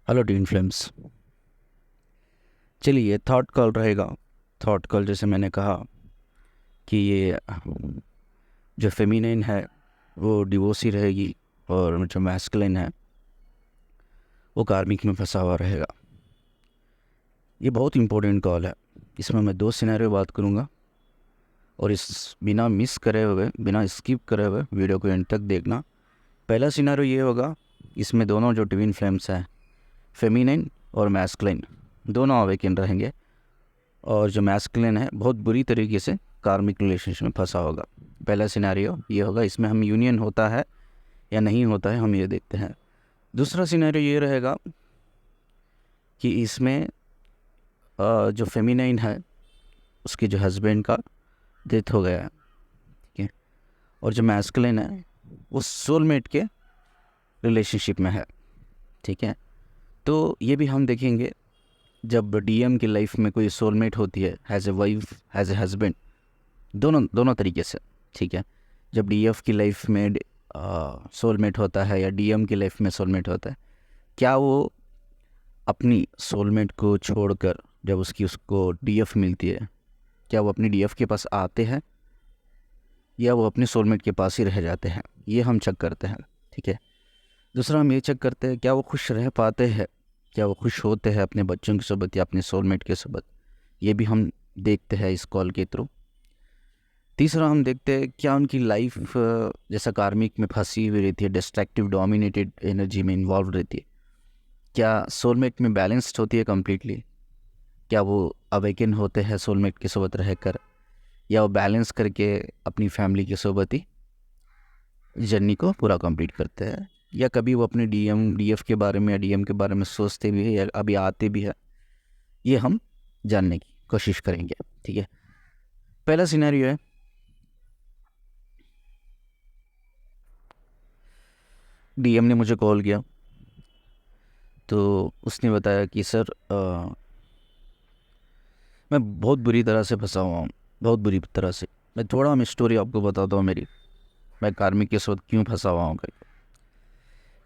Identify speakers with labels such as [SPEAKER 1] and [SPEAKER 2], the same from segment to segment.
[SPEAKER 1] Hello tin flames. चलिए ये thought call रहेगा। थॉट कॉल जैसे मैंने कहा कि ये जो फेमिनिन है वो डिवोर्सी रहेगी और जो मैस्कुलिन है वो कार्मिक में फंसा हुआ रहेगा। ये बहुत इंपॉर्टेंट कॉल है। इसमें मैं दो सिनेरियो बात करूँगा और इस बिना मिस करे हुए बिना स्किप करे हुए वीडियो को एंड तक देखना। पहला सिनेरियो ये होगा, इसमें दोनों जो ट्विन फ्लेम्स हैं फेमिनिन और मैस्कुलिन दोनों अवेकन रहेंगे और जो मैस्कुलिन है बहुत बुरी तरीके से कार्मिक रिलेशनशिप में फंसा होगा। पहला सिनेरियो ये होगा, इसमें हम यूनियन होता है या नहीं होता है हम ये देखते हैं। दूसरा सिनेरियो ये रहेगा कि इसमें जो फेमिनाइन है उसके जो हस्बैंड का डेथ हो गया है, ठीक है, और जो मैस्कुलिन है वो सोलमेट के रिलेशनशिप में है, ठीक है। तो ये भी हम देखेंगे जब डीएम की लाइफ में कोई सोलमेट होती है as a wife as a husband, दोनों दोनों तरीके से, ठीक है। जब डीएफ की लाइफ में सोलमेट होता है या डीएम की लाइफ में सोलमेट होता है, क्या वो अपनी सोलमेट को छोड़कर जब उसको डीएफ मिलती है क्या वो अपनी डीएफ के पास आते हैं या वो अपने सोलमेट के पास ही रह जाते हैं, ये हम चेक करते हैं, ठीक है। दूसरा हम ये चेक करते हैं क्या वो खुश रह पाते हैं, क्या वो खुश होते हैं अपने बच्चों के साथ या अपने सोलमेट के साथ, ये भी हम देखते हैं इस कॉल के थ्रू। तीसरा हम देखते हैं क्या उनकी लाइफ जैसा कार्मिक में फंसी हुई रहती है, डिस्ट्रैक्टिव डोमिनेटेड एनर्जी में इन्वॉल्व रहती है, क्या सोलमेट में बैलेंस्ड होती है कम्प्लीटली, क्या वो अवेकन होते हैं सोलमेट के सोबत रहकर या वो बैलेंस करके अपनी फैमिली के सोबत ही जर्नी को पूरा कंप्लीट करते हैं, या कभी वो अपने डीएफ के बारे में या डीएम के बारे में सोचते भी है या अभी आते भी है, ये हम जानने की कोशिश करेंगे, ठीक है। पहला सिनेरियो है, डीएम ने मुझे कॉल किया तो उसने बताया कि सर मैं बहुत बुरी तरह से फंसा हुआ हूँ, बहुत बुरी तरह से। मैं स्टोरी आपको बताता हूँ मेरी, मैं कार्मिक के साथ क्यों फंसा हुआ हूँ।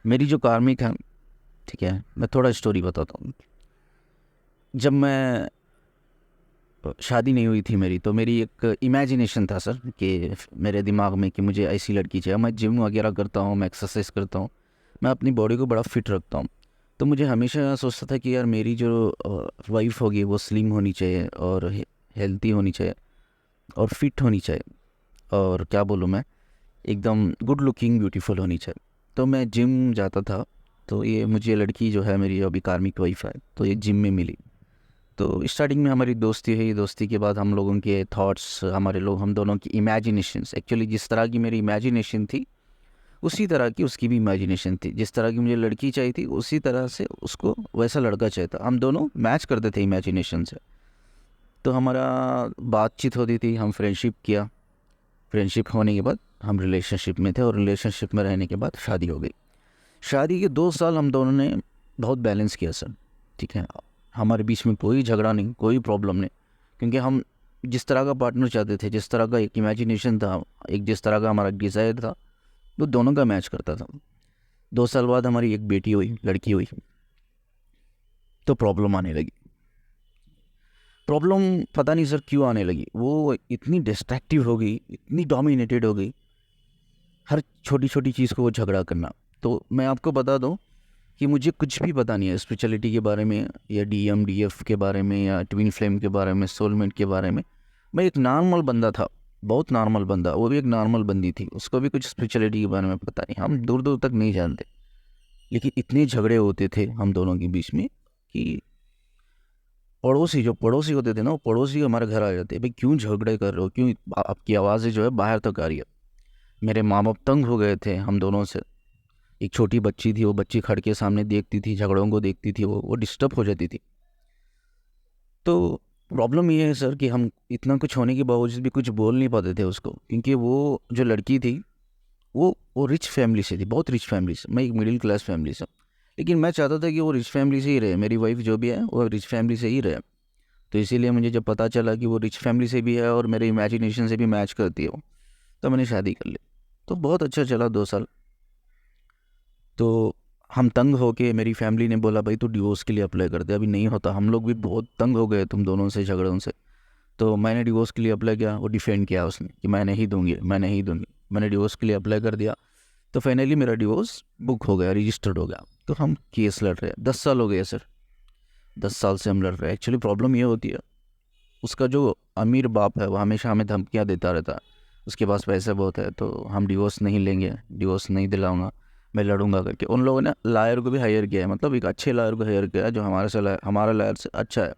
[SPEAKER 1] मेरी जो कार्मिक है, ठीक है, मैं थोड़ा स्टोरी बताता हूँ। जब मैं शादी नहीं हुई थी मेरी, तो मेरी एक इमेजिनेशन था सर कि मेरे दिमाग में कि मुझे ऐसी लड़की चाहिए। मैं जिम वगैरह करता हूँ, मैं एक्सरसाइज करता हूँ, मैं अपनी बॉडी को बड़ा फिट रखता हूँ। तो मुझे हमेशा सोचता था कि यार मेरी जो वाइफ होगी वो स्लिम होनी चाहिए और हेल्थी होनी चाहिए और फिट होनी चाहिए, और क्या बोलूँ मैं, एकदम गुड लुकिंग ब्यूटीफुल होनी चाहिए। तो मैं जिम जाता था, तो ये मुझे लड़की जो है मेरी अभी कार्मिक वाइफ है, तो ये जिम में मिली। तो स्टार्टिंग में हमारी दोस्ती हुई, दोस्ती के बाद हम लोगों के थॉट्स, हम दोनों की इमेजिनेशंस, एक्चुअली जिस तरह की मेरी इमेजिनेशन थी उसी तरह की उसकी भी इमेजिनेशन थी। जिस तरह की मुझे लड़की चाहिए थी उसी तरह से उसको वैसा लड़का चाहिए था। हम दोनों मैच करते थे इमेजिनेशन से। तो हमारा बातचीत होती थी, हम फ्रेंडशिप किया, फ्रेंडशिप होने के बाद हम रिलेशनशिप में थे और रिलेशनशिप में रहने के बाद शादी हो गई। शादी के 2 साल हम दोनों ने बहुत बैलेंस किया सर, ठीक है। हमारे बीच में कोई झगड़ा नहीं, कोई प्रॉब्लम नहीं, क्योंकि हम जिस तरह का पार्टनर चाहते थे, जिस तरह का एक इमेजिनेशन था, एक जिस तरह का हमारा डिज़ायर था, वो दोनों का मैच करता था। 2 साल बाद हमारी एक बेटी हुई, लड़की हुई, तो प्रॉब्लम आने लगी। प्रॉब्लम पता नहीं सर क्यों आने लगी, वो इतनी डिस्ट्रैक्टिव हो गई, इतनी डोमिनेटेड हो गई, हर छोटी छोटी चीज़ को वो झगड़ा करना। तो मैं आपको बता दूं कि मुझे कुछ भी पता नहीं है स्पिरिचुअलिटी के बारे में या डीएम डीएफ के बारे में या ट्विन फ्लेम के बारे में, सोलमेट के बारे में। मैं एक नॉर्मल बंदा था, बहुत नॉर्मल बंदा, वो भी एक नॉर्मल बंदी थी, उसको भी कुछ स्पिरिचुअलिटी के बारे में पता नहीं, हम दूर दूर तक नहीं जानते। लेकिन इतने झगड़े होते थे हम दोनों के बीच में कि जो पड़ोसी होते थे ना, वो पड़ोसी हमारे घर आ जाते, भाई क्यों झगड़े कर रहे हो, क्यों आपकी आवाज़ें जो है बाहर तक आ रही है। मेरे माँ बाप तंग हो गए थे हम दोनों से। एक छोटी बच्ची थी, वो बच्ची खड़ के सामने देखती थी, झगड़ों को देखती थी, वो डिस्टर्ब हो जाती थी। तो प्रॉब्लम ये है सर कि हम इतना कुछ होने के बावजूद भी कुछ बोल नहीं पाते थे उसको, क्योंकि वो जो लड़की थी वो रिच फैमिली से थी, बहुत रिच फैमिली से, मैं एक मिडिल क्लास फैमिली से हूँ। लेकिन मैं चाहता था कि वो रिच फैमिली से ही रहे, मेरी वाइफ जो भी है वो रिच फैमिली से ही रहे। तो इसीलिए मुझे जब पता चला कि वो रिच फैमिली से भी है और मेरे इमेजिनेशन से भी मैच करती है वो, तो मैंने शादी कर ली। तो बहुत अच्छा चला 2 साल। तो हम तंग हो के, मेरी फैमिली ने बोला भाई तू डिवोर्स के लिए अप्लाई कर दे, अभी नहीं होता, हम लोग भी बहुत तंग हो गए तुम दोनों से, झगड़ों से। तो मैंने डिवोर्स के लिए अप्लाई किया, वो डिफेंड किया उसने कि मैं नहीं दूंगी, मैं नहीं दूंगी। मैंने डिवोर्स के लिए अप्लाई कर दिया, तो फाइनली मेरा डिवोर्स बुक हो गया, रजिस्टर्ड हो गया। तो हम केस लड़ रहे हैं, 10 साल हो गए सर, 10 साल से हम लड़ रहे हैं। एक्चुअली प्रॉब्लम ये होती है, उसका जो अमीर बाप है वो हमेशा हमें धमकियाँ देता रहता है, उसके पास पैसे बहुत है, तो हम डिवोर्स नहीं लेंगे, डिवोर्स नहीं दिलाऊंगा, मैं लड़ूंगा करके। उन लोगों ने लायर को भी हायर किया है, मतलब एक अच्छे लायर को हायर किया है जो हमारा लायर से अच्छा है।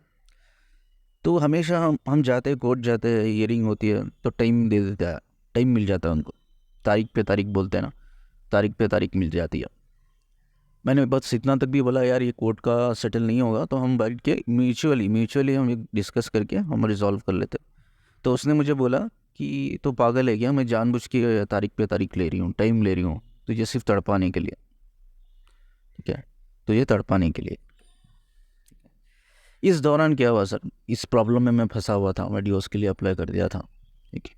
[SPEAKER 1] तो हमेशा हम जाते हैं, कोर्ट जाते हैं, हियरिंग होती है तो टाइम दे देता है, टाइम मिल जाता है उनको, तारीख पे तारीख बोलते हैं ना, तारीख पे तारीख मिल जाती है। मैंने बस इतना तक भी बोला यार ये कोर्ट का सेटल नहीं होगा, तो हम बैठ के म्यूचुअली म्यूचुअली हम डिस्कस करके हम रिजॉल्व कर लेते। तो उसने मुझे बोला कि तो पागल है क्या, मैं जानबूझ के तारीख पे तारीख ले रही हूँ, टाइम ले रही हूँ तुझे सिर्फ तड़पाने के लिए, ठीक है, तुझे तड़पाने के लिए। इस दौरान क्या हुआ सर, इस प्रॉब्लम में मैं फंसा हुआ था, मैं डिवोर्स के लिए अप्लाई कर दिया था, ठीक है।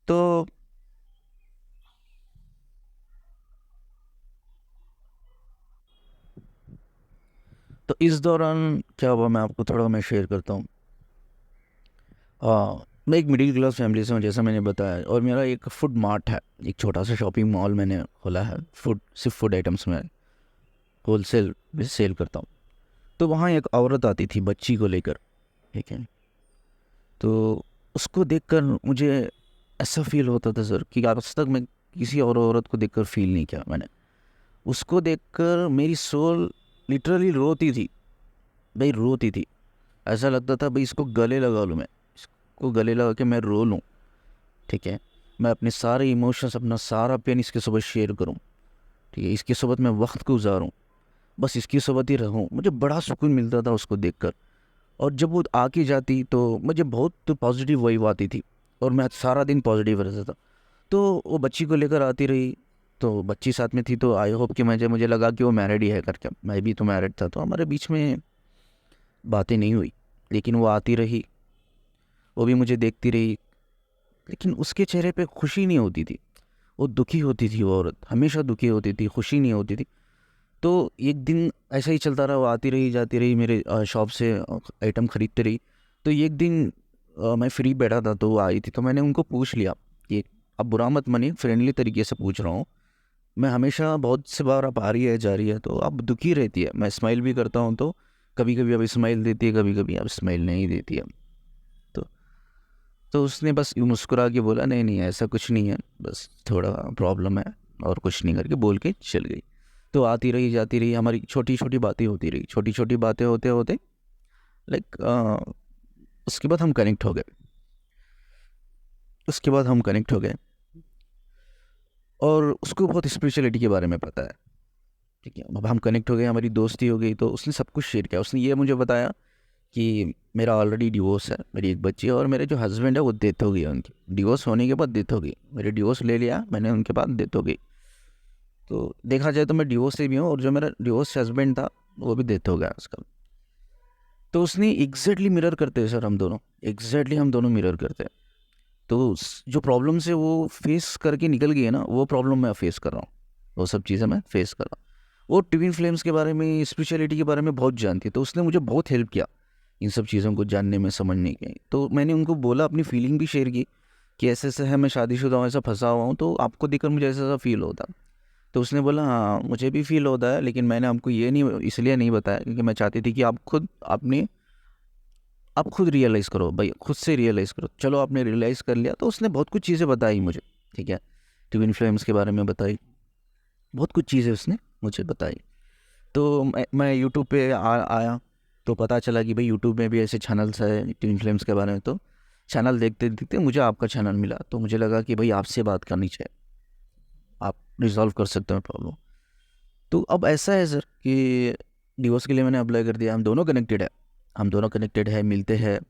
[SPEAKER 1] तो इस दौरान क्या हुआ, मैं आपको थोड़ा मैं शेयर करता हूँ। मैं एक मिडिल क्लास फैमिली से हूँ जैसा मैंने बताया, और मेरा एक फूड मार्ट है, एक छोटा सा शॉपिंग मॉल मैंने खोला है, सिर्फ फूड आइटम्स में होलसेल में सेल करता हूँ। तो वहाँ एक औरत आती थी बच्ची को लेकर, ठीक है। तो उसको देखकर मुझे ऐसा फील होता था सर कि आज तक मैं किसी और औरत को देखकर फील नहीं किया मैंने। उसको देखकर मेरी सोल लिटरली रोती थी भाई, रोती थी। ऐसा लगता था भाई इसको गले लगा लूँ मैं, इसको गले लगा के मैं रो लूँ, ठीक है। मैं अपने सारे इमोशंस, अपना सारा पेन इसके साथ शेयर करूँ, ठीक है, इसके साथ मैं वक्त गुजारूँ, बस इसकी सोबत ही रहूँ। मुझे बड़ा सुकून मिलता था उसको देखकर। और जब वो आके जाती तो मुझे बहुत पॉजिटिव वाइब आती थी, और मैं सारा दिन पॉजिटिव रहता था। तो वो बच्ची को लेकर आती रही, तो बच्ची साथ में थी, तो आई होप कि मुझे लगा कि वो मैरिड ही है करके, मैं भी तो मैरिड था, तो हमारे बीच में बातें नहीं हुई। लेकिन वो आती रही, वो भी मुझे देखती रही, लेकिन उसके चेहरे पे खुशी नहीं होती थी, वो दुखी होती थी, वो औरत हमेशा दुखी होती थी, खुशी नहीं होती थी। तो एक दिन ऐसा ही चलता रहा, वो आती रही जाती रही, मेरे शॉप से आइटम ख़रीदती रही। तो एक दिन मैं फ्री बैठा था, तो वो आई थी, तो मैंने उनको पूछ लिया कि अब बुरा मत मानिए, फ्रेंडली तरीके से पूछ रहा हूँ, मैं हमेशा बहुत से बार आप आ रही है जा रही है तो अब दुखी रहती है, मैं स्माइल भी करता हूँ तो कभी कभी अब स्माइल देती है, कभी कभी अब स्माइल नहीं देती है। तो उसने बस यूँ मुस्कुरा के बोला नहीं नहीं ऐसा कुछ नहीं है, बस थोड़ा प्रॉब्लम है, और कुछ नहीं करके बोल के चल गई। तो आती रही जाती रही, हमारी छोटी छोटी बातें होती रही, छोटी छोटी बातें होते होते लाइक उसके बाद हम कनेक्ट हो गए, उसके बाद हम कनेक्ट हो गए। और उसको बहुत स्पिरिचुअलिटी के बारे में पता है, ठीक है। अब हम कनेक्ट हो गए, हमारी दोस्ती हो गई, तो उसने सब कुछ शेयर किया। उसने ये मुझे बताया कि मेरा ऑलरेडी डिवोर्स है, मेरी एक बच्ची है, और मेरे जो हस्बैंड है वो डेथ हो गई है उनकी, डिवोर्स होने के बाद डेथ हो गई, मेरे डिवोर्स ले लिया मैंने उनके बाद, डेथ हो गई। तो देखा जाए तो मैं डिवोर्स से भी हूँ, और जो मेरा डिवोर्स हस्बैंड था वो भी डेथ हो गया उसका। तो उसने एग्जैक्टली मिरर करते हैं सर, हम दोनों एग्जैक्टली हम दोनों मिरर करते हैं। तो जो प्रॉब्लम से वो फेस करके निकल गई है ना, वो प्रॉब्लम मैं फेस कर रहा हूँ, वो सब चीज़ें मैं फेस कर रहा हूँ। वो ट्विन फ्लेम्स के बारे में, स्पिरिचुअलिटी के बारे में बहुत जानती है, तो उसने मुझे बहुत हेल्प किया इन सब चीज़ों को जानने में, समझने के। तो मैंने उनको बोला, अपनी फीलिंग भी शेयर की कि ऐसे ऐसे है, मैं शादीशुदा हूँ, ऐसा फंसा हुआ हूँ, तो आपको देखकर मुझे ऐसा ऐसा फील होता। तो उसने बोला हाँ मुझे भी फील होता है, लेकिन मैंने आपको ये नहीं इसलिए नहीं बताया क्योंकि मैं चाहती थी कि आप खुद रियलाइज़ करो भाई, खुद से रियलाइज़ करो। चलो आपने रियलाइज़ कर लिया, तो उसने बहुत कुछ चीज़ें बताई मुझे, ठीक है, ट्विन फ्लेम्स के बारे में बताई, बहुत कुछ चीज़ें उसने मुझे बताई। तो मैं यूट्यूब पे आया, तो पता चला कि भाई यूट्यूब में भी ऐसे चैनल्स है ट्विन फ्लेम्स के बारे में। तो चैनल देखते देखते मुझे आपका चैनल मिला, तो मुझे लगा कि भाई आपसे बात करनी चाहिए, आप रिजॉल्व कर सकते हो प्रॉब्लम। तो अब ऐसा है सर कि डिवोर्स के लिए मैंने अप्लाई कर दिया, हम दोनों कनेक्टेड है, हम दोनों कनेक्टेड है, मिलते हैं,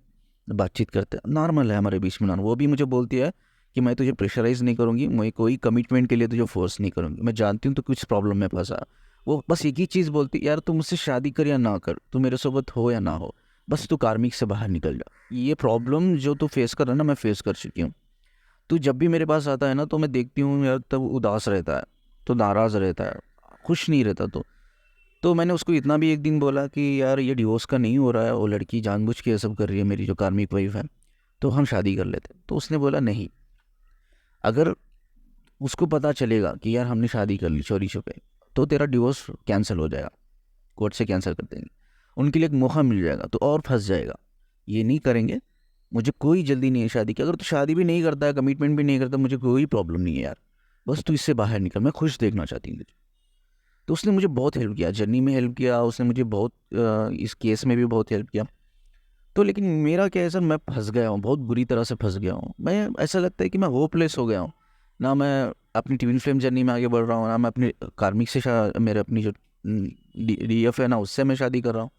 [SPEAKER 1] बातचीत करते हैं, नॉर्मल है हमारे बीच में नॉर्मल। वो भी मुझे बोलती है कि मैं तुझे प्रेशराइज़ नहीं करूँगी, मैं कोई कमिटमेंट के लिए तुझे फोर्स नहीं करूँगी, मैं जानती हूँ तो कुछ प्रॉब्लम में फंसा। वो बस एक ही चीज़ बोलती, यार तू मुझसे शादी कर या ना कर, तू मेरे सोबत हो या ना हो, बस तू कार्मिक से बाहर निकल जा। ये प्रॉब्लम जो तू फेस कर रहा है ना, मैं फेस कर चुकी हूँ। तू जब भी मेरे पास आता है ना, तो मैं देखती हूँ यार तब उदास रहता है, तो नाराज़ रहता है, खुश नहीं रहता। तो मैंने उसको इतना भी एक दिन बोला कि यार ये डिवोर्स का नहीं हो रहा है, वो लड़की जानबूझ के ये सब कर रही है, मेरी जो कार्मिक वाइफ है, तो हम शादी कर लेते। तो उसने बोला नहीं, अगर उसको पता चलेगा कि यार हमने शादी कर ली चोरी छुपे, तो तेरा डिवोर्स कैंसिल हो जाएगा, कोर्ट से कैंसिल कर देंगे, उनके लिए एक मौका मिल जाएगा, तो और फंस जाएगा। ये नहीं करेंगे, मुझे कोई जल्दी नहीं है शादी की। अगर तू शादी भी नहीं करता है, कमिटमेंट भी नहीं करता, मुझे कोई प्रॉब्लम नहीं है यार, बस तू इससे बाहर निकल, मैं खुश देखना चाहती हूँ तुझे। तो उसने मुझे बहुत हेल्प किया, जर्नी में हेल्प किया उसने मुझे बहुत, इस केस में भी बहुत हेल्प किया। तो लेकिन मेरा क्या है सर, मैं फंस गया हूँ, बहुत बुरी तरह से फंस गया हूँ मैं। ऐसा लगता है कि मैं होपलेस हो गया हूँ, ना मैं अपनी ट्विन फ्लेम जर्नी में आगे बढ़ रहा हूँ, ना मैं अपनी कार्मिक से मेरे अपनी जो DF है ना, उससे मैं शादी कर रहा हूँ,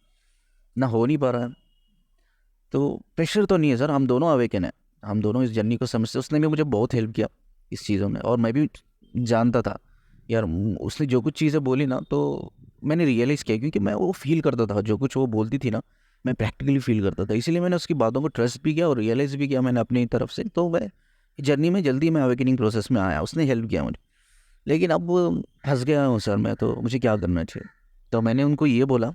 [SPEAKER 1] ना हो नहीं पा रहा है। तो प्रेशर तो नहीं है सर, हम दोनों अवेकन है, हम दोनों इस जर्नी को समझते। उसने भी मुझे बहुत हेल्प किया इस चीज़ों में, और मैं भी जानता था यार, उसने जो कुछ चीज़ें बोली ना, तो मैंने रियलाइज़ किया, क्योंकि मैं वो फील करता था, जो कुछ वो बोलती थी ना, मैं प्रैक्टिकली फील करता था। इसीलिए मैंने उसकी बातों को ट्रस्ट भी किया और रियलाइज़ भी किया मैंने अपनी तरफ से। तो मैं जर्नी में जल्दी मैं अवेकनिंग प्रोसेस में आया, उसने हेल्प किया मुझे। लेकिन अब फंस गया हूँ सर मैं, तो मुझे क्या करना चाहिए? तो मैंने उनको ये बोला,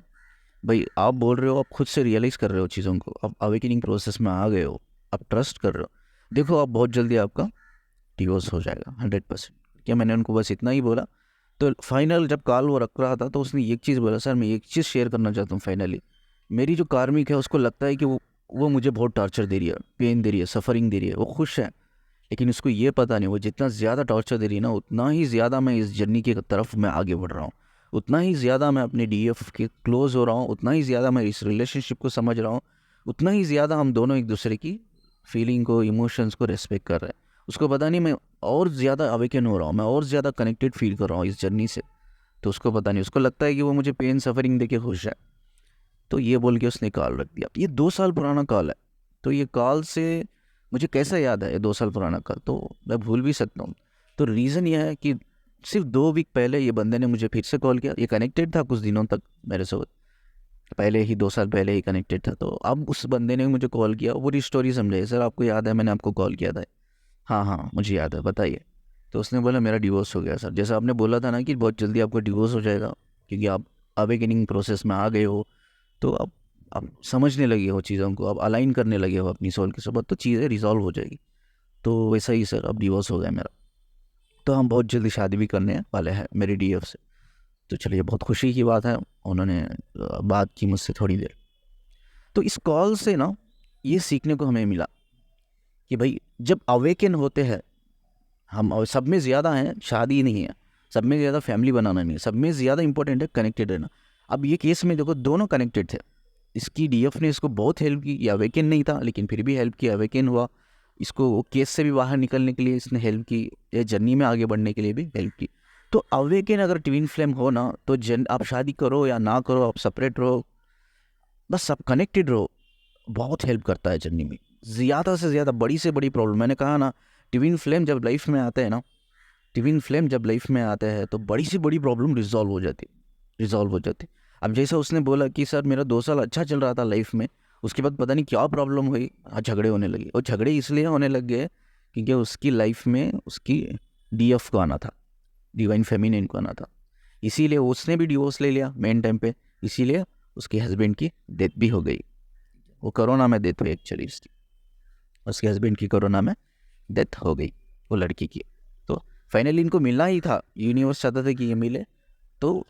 [SPEAKER 1] भाई आप बोल रहे हो, आप खुद से रियलाइज़ कर रहे हो चीज़ों को, आप अवेकनिंग प्रोसेस में आ गए हो, आप ट्रस्ट कर रहे हो, देखो आप बहुत जल्दी आपका डिवोर्स हो जाएगा 100%। क्या मैंने उनको बस इतना ही बोला। तो फाइनल जब कॉल वो रख रहा था, तो उसने एक चीज़ बोला, सर मैं एक चीज़ शेयर करना चाहता हूँ फाइनली, मेरी जो कार्मिक है उसको लगता है कि वो मुझे बहुत टॉर्चर दे रही है, पेन दे रही है, सफरिंग दे रही है, वो खुश है, लेकिन उसको ये पता नहीं, वो जितना ज़्यादा टॉर्चर दे रही है ना, उतना ही ज़्यादा मैं इस जर्नी की तरफ मैं आगे बढ़ रहा हूँ, उतना ही ज़्यादा मैं अपने DF के क्लोज़ हो रहा हूँ, उतना ही ज़्यादा मैं इस रिलेशनशिप को समझ रहा हूँ, उतना ही ज़्यादा हम दोनों एक दूसरे की फीलिंग को, इमोशंस को रेस्पेक्ट कर रहे हैं। उसको पता नहीं, मैं और ज़्यादा अवेकन हो रहा हूँ, मैं और ज़्यादा कनेक्टेड फील कर रहा हूँ इस जर्नी से। तो उसको पता नहीं, उसको लगता है कि वो मुझे पेन सफरिंग देके खुश है। तो ये बोल के उसने कॉल रख दिया। ये 2 साल पुराना कॉल है। तो ये कॉल से मुझे कैसा याद है, ये 2 साल पुराना कॉल, तो मैं भूल भी सकता हूँ। तो रीज़न ये है कि सिर्फ 2 वीक पहले ये बंदे ने मुझे फिर से कॉल किया। ये कनेक्टेड था कुछ दिनों तक मेरे से, पहले ही 2 साल पहले ही कनेक्टेड था। तो अब उस बंदे ने मुझे कॉल किया, पूरी स्टोरी समझाई। सर आपको याद है मैंने आपको कॉल किया था? हाँ हाँ मुझे याद है, बताइए। तो उसने बोला मेरा डिवोर्स हो गया सर, जैसा आपने बोला था ना कि बहुत जल्दी आपको डिवोर्स हो जाएगा, क्योंकि आप अवेकनिंग प्रोसेस में आ गए हो, तो अब आप समझने लगे हो चीज़ों को, अब अलाइन करने लगे हो अपनी सोल के साथ, तो चीज़ें रिजॉल्व हो जाएगी। तो वैसा ही सर, अब डिवोर्स हो गया मेरा, तो हम बहुत जल्दी शादी भी करने वाले हैं मेरी DF से। तो चलिए, बहुत खुशी की बात है, उन्होंने बात की मुझसे थोड़ी देर। तो इस कॉल से ना ये सीखने को हमें मिला कि भाई जब अवेकन होते हैं हम, और सब में ज़्यादा हैं, शादी नहीं है, सब में ज़्यादा फैमिली बनाना नहीं है, सब में ज़्यादा इंपॉर्टेंट है कनेक्टेड रहना। अब ये केस में देखो, दोनों कनेक्टेड थे। इसकी DF ने इसको बहुत हेल्प की, या अवेकन नहीं था लेकिन फिर भी हेल्प किया, अवेकन हुआ, इसको वो केस से भी बाहर निकलने के लिए इसने हेल्प की, या जर्नी में आगे बढ़ने के लिए भी हेल्प की। तो अवेकन अगर ट्विन फ्लेम हो ना, तो आप शादी करो या ना करो, आप सेपरेट रहो, बस आप कनेक्टेड रहो, बहुत हेल्प करता है जर्नी में। ज़्यादा से ज़्यादा बड़ी से बड़ी प्रॉब्लम, मैंने कहा ना, ट्विन फ्लेम जब लाइफ में आते हैं ना, ट्विन फ्लेम जब लाइफ में आते हैं तो बड़ी से बड़ी प्रॉब्लम रिजॉल्व हो जाती, रिजॉल्व हो जाती। अब जैसा उसने बोला कि सर मेरा 2 साल अच्छा चल रहा था लाइफ में, उसके बाद पता नहीं क्या प्रॉब्लम हुई, झगड़े होने लगे। और झगड़े इसलिए होने लग गए क्योंकि उसकी लाइफ में उसकी DF को आना था, डिवाइन फेमिनिन को आना था, इसीलिए उसने भी डिवोर्स ले लिया मेन टाइम पे। इसीलिए उसके हस्बैंड की डेथ भी हो गई, वो कोरोना में डेथ हुई एक्चुअली उसकी, उसके हस्बैंड की कोरोना में डेथ हो गई वो लड़की की। तो फाइनली इनको मिलना ही था, यूनिवर्स चाहता था कि ये मिले। तो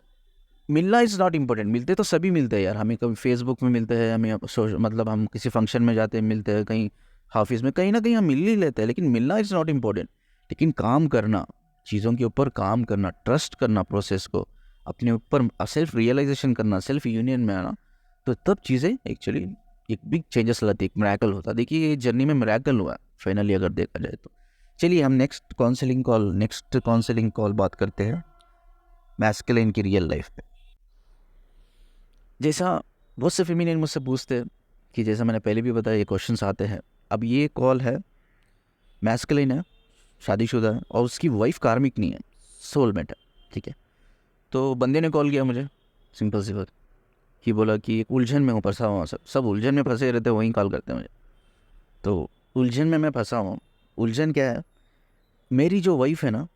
[SPEAKER 1] मिलना इज़ नॉट इम्पोर्टेंट, मिलते तो सभी मिलते हैं यार, हमें कभी फेसबुक में मिलते हैं, हमें मतलब हम किसी फंक्शन में जाते हैं मिलते हैं, कहीं ऑफिस में कहीं ना कहीं हम मिल ही लेते हैं, लेकिन मिलना इज़ नॉट इम्पोर्टेंट। लेकिन काम करना, चीज़ों के ऊपर काम करना, ट्रस्ट करना प्रोसेस को, अपने ऊपर सेल्फ रियलाइजेशन करना, सेल्फ यूनियन में आना, तो तब चीज़ें एक्चुअली एक बिग चेंजेस लाती है, एक मिरेकल होता है। देखिए ये जर्नी में मिरेकल हुआ फाइनली अगर देखा जाए तो। चलिए हम नेक्स्ट काउंसलिंग कॉल बात करते हैं मैस्कुलिन की रियल लाइफ पे। जैसा बहुत से फेमिनिन मुझसे पूछते हैं कि जैसा मैंने पहले भी बताया, ये क्वेश्चंस आते हैं। अब ये कॉल है, मैस्कुलिन है, शादीशुदा है, और उसकी वाइफ कार्मिक नहीं है, सोलमेट है, ठीक है। तो बंदे ने कॉल किया मुझे, सिंपल सी बात, कि बोला कि एक उलझन में हूँ, फंसा हुआ, सब उलझन में फंसे रहते, वहीं कॉल करते हैं मुझे। तो उलझन में मैं फंसा हूँ। उलझन क्या है, मेरी जो वाइफ है ना,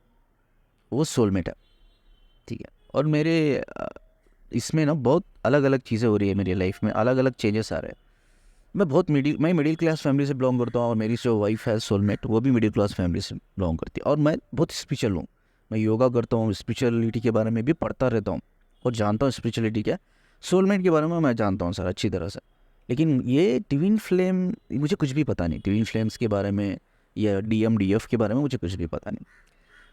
[SPEAKER 1] वो सोलमेट है, ठीक है, और मेरे इसमें ना बहुत अलग अलग चीज़ें हो रही है मेरी लाइफ में, अलग अलग चेंजेस आ रहे हैं। मैं मिडिल क्लास फैमिली से बिलोंग करता हूँ और मेरी जो वाइफ है सोलमेट वो भी मिडिल क्लास फैमिली से बिलोंग करती है। और मैं बहुत स्पिरिचुअल हूँ, मैं योगा करता हूँ, स्पिरिचुअलिटी के बारे में भी पढ़ता रहता हूँ और जानता हूँ स्पिरिचुअलिटी क्या है। सोलमेट के बारे में मैं जानता हूँ सर अच्छी तरह से। लेकिन ये ट्विन फ्लेम मुझे कुछ भी पता नहीं, ट्विन फ्लेम्स के बारे में या DMDF के बारे में मुझे कुछ भी पता नहीं।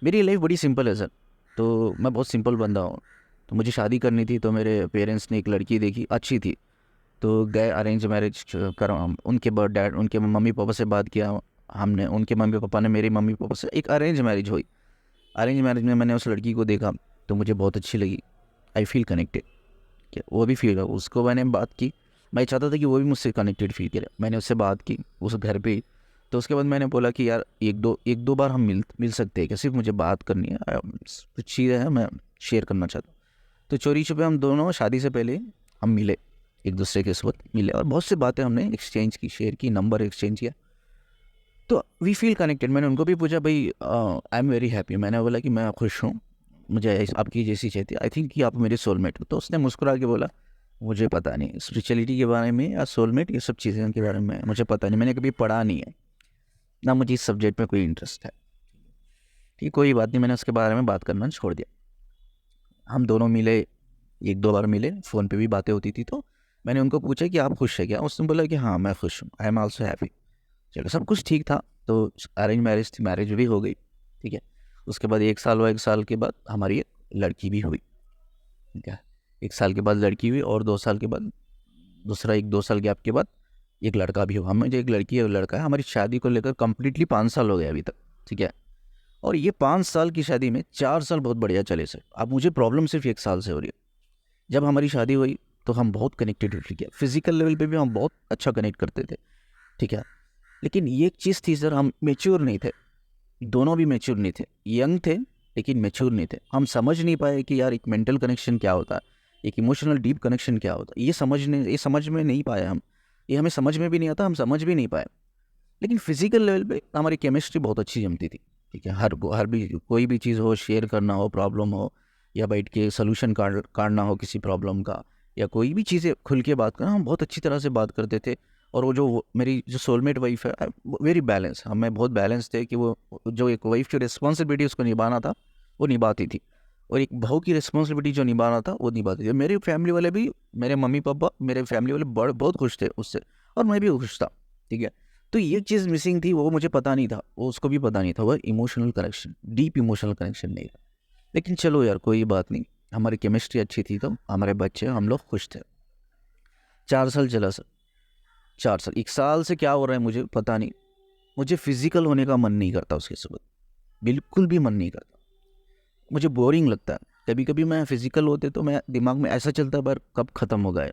[SPEAKER 1] मेरी लाइफ बड़ी सिंपल है सर, तो मैं बहुत सिंपल बंदा हूँ। तो मुझे शादी करनी थी तो मेरे पेरेंट्स ने एक लड़की देखी, अच्छी थी, तो गए अरेंज मैरिज कर। उनके डैड उनके मम्मी पापा से बात किया हमने, उनके मम्मी पापा ने मेरे मम्मी पापा से, एक अरेंज मैरिज हुई। अरेंज मैरिज में मैंने उस लड़की को देखा तो मुझे बहुत अच्छी लगी। आई फील कनेक्टेड, क्या वो भी फील, उसको मैंने बात की, मैं चाहता था कि वो भी मुझसे कनेक्टेड फील करे। मैंने उससे बात की उस घर पे ही। तो उसके बाद मैंने बोला कि यार एक दो बार हम मिल सकते हैं क्या, सिर्फ मुझे बात करनी है, कुछ चीज़ें हैं मैं शेयर करना चाहता हूँ। तो चोरी छुपे हम दोनों शादी से पहले हम मिले, एक दूसरे के साथ मिले और बहुत सी बातें हमने एक्सचेंज की, शेयर की, नंबर एक्सचेंज किया। तो वी फील कनेक्टेड। मैंने उनको भी पूछा भाई आई एम वेरी हैप्पी, मैंने बोला कि मैं खुश हूँ, मुझे आपकी जैसी चाहिए, आई थिंक कि आप मेरे सोलमेट हो। तो उसने मुस्कुरा के बोला मुझे पता नहीं स्पिरिचुअलिटी के बारे में या सोलमेट ये सब चीज़ें के बारे में मुझे पता नहीं, मैंने कभी पढ़ा नहीं है, ना मुझे इस सब्जेक्ट में कोई इंटरेस्ट है। ठीक, कोई बात नहीं, मैंने उसके बारे में बात करना छोड़ दिया। हम दोनों मिले, एक दो बार मिले, फ़ोन पे भी बातें होती थी। तो मैंने उनको पूछा कि आप खुश है क्या, उसने बोला कि हाँ मैं खुश हूँ, आई एम ऑल्सो हैप्पी। चलो सब कुछ ठीक था। तो अरेंज मैरिज थी, मैरिज भी हो गई, ठीक है। उसके बाद 1 साल हुआ, 1 साल के बाद हमारी एक लड़की भी हुई, ठीक है। 1 साल के बाद लड़की हुई और 2 साल के बाद दूसरा, 1-2 साल गैप के बाद एक लड़का भी हुआ। हमें जो एक लड़की है, लड़का है, हमारी शादी को लेकर कंप्लीटली 5 साल हो गए अभी तक, ठीक है। और ये 5 साल की शादी में 4 साल बहुत बढ़िया चले सर। अब मुझे प्रॉब्लम सिर्फ 1 साल से हो रही है। जब हमारी शादी हुई तो हम बहुत कनेक्टेड, ठीक है, फिजिकल लेवल पे भी हम बहुत अच्छा कनेक्ट करते थे, ठीक है। लेकिन ये एक चीज़ थी सर, हम मेच्योर नहीं थे, दोनों भी मेच्योर नहीं थे, यंग थे लेकिन मेच्योर नहीं थे। हम समझ नहीं पाए कि यार एक मेंटल कनेक्शन क्या होता है, एक इमोशनल डीप कनेक्शन क्या होता है, ये समझ में नहीं पाए हम। ये हमें समझ में भी नहीं आता, हम समझ भी नहीं पाए। लेकिन फिजिकल लेवल पे हमारी केमिस्ट्री बहुत अच्छी जमती थी, ठीक है। हर भी कोई भी चीज़ हो, शेयर करना हो, प्रॉब्लम हो, या बैठ के सोल्यूशन काटना हो किसी प्रॉब्लम का, या कोई भी चीज़ें खुल के बात करना, हम बहुत अच्छी तरह से बात करते थे। और मेरी जो सोलमेट वाइफ है, वेरी बैलेंस, हमें बहुत बैलेंस थे कि वो जो एक वाइफ की रिस्पॉन्सिबिलिटी उसको निभाना था वो निभाती थी, और एक बहू की रिस्पॉन्सिबिलिटी जो निभाना था वो निभाती थी। मेरे फैमिली वाले भी, मेरे मम्मी पापा, मेरे फैमिली वाले बहुत खुश थे उससे, और मैं भी खुश था, ठीक है। तो ये चीज़ मिसिंग थी, वो मुझे पता नहीं था, वो उसको भी पता नहीं था, वो emotional connection, deep emotional connection नहीं था। लेकिन चलो यार कोई बात नहीं, हमारी केमिस्ट्री अच्छी थी तो हमारे बच्चे, हम लोग खुश थे। 4 साल चला सर, 4 साल, 1 साल से क्या हो रहा है मुझे पता नहीं। मुझे फिजिकल होने का मन नहीं करता उसके साथ, बिल्कुल भी मन नहीं करता, मुझे बोरिंग लगता है। कभी कभी मैं फिजिकल होते तो मैं दिमाग में ऐसा चलता है पर कब ख़त्म हो गया,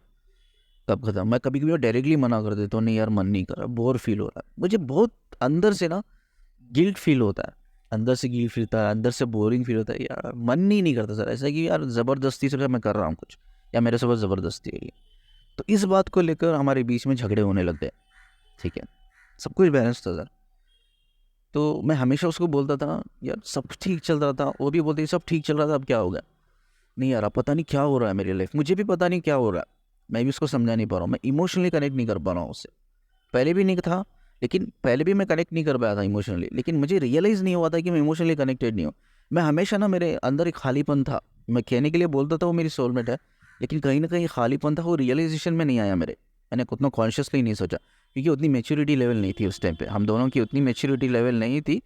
[SPEAKER 1] कब ख़त्म। मैं कभी कभी डायरेक्टली मना कर देता हूँ, नहीं यार मन नहीं कर रहा, बोर फील हो रहा है मुझे, बहुत अंदर से ना गिल्ट फील होता है, अंदर से गिल्ट फील होता है, अंदर से बोरिंग फील होता है, यार मन ही नहीं करता सर। ऐसा है कि यार ज़बरदस्ती से मैं कर रहा हूँ कुछ, या मेरे से बस ज़बरदस्ती है ये। तो इस बात को लेकर हमारे बीच में झगड़े होने लग गए, ठीक है। सब कुछ बैलेंस था सर, तो मैं हमेशा उसको बोलता था यार सब ठीक चल रहा था, वो भी बोलती सब ठीक चल रहा था, अब क्या हो गया। नहीं यार अब पता नहीं क्या हो रहा है मेरी लाइफ, मुझे भी पता नहीं क्या हो रहा है, मैं भी उसको समझा नहीं पा रहा हूँ, मैं इमोशनली कनेक्ट नहीं कर पा रहा हूँ उससे। पहले भी नहीं था, लेकिन पहले भी मैं कनेक्ट नहीं कर पाया था इमोशनली, लेकिन मुझे रियलाइज़ नहीं हुआ था कि मैं इमोशनली कनेक्टेड नहीं हूँ। मैं हमेशा ना, मेरे अंदर एक खालीपन था, मैं कहने के लिए बोलता था वो मेरी सोलमेट है, लेकिन कहीं ना कहीं खालीपन था, वो रियलाइजेशन में नहीं आया मेरे। मैंने उतना कॉन्शियसली नहीं सोचा, क्योंकि उतनी मेच्योरिटी लेवल नहीं थी उस टाइम पे, हम दोनों की उतनी मेच्योरिटी लेवल नहीं थी,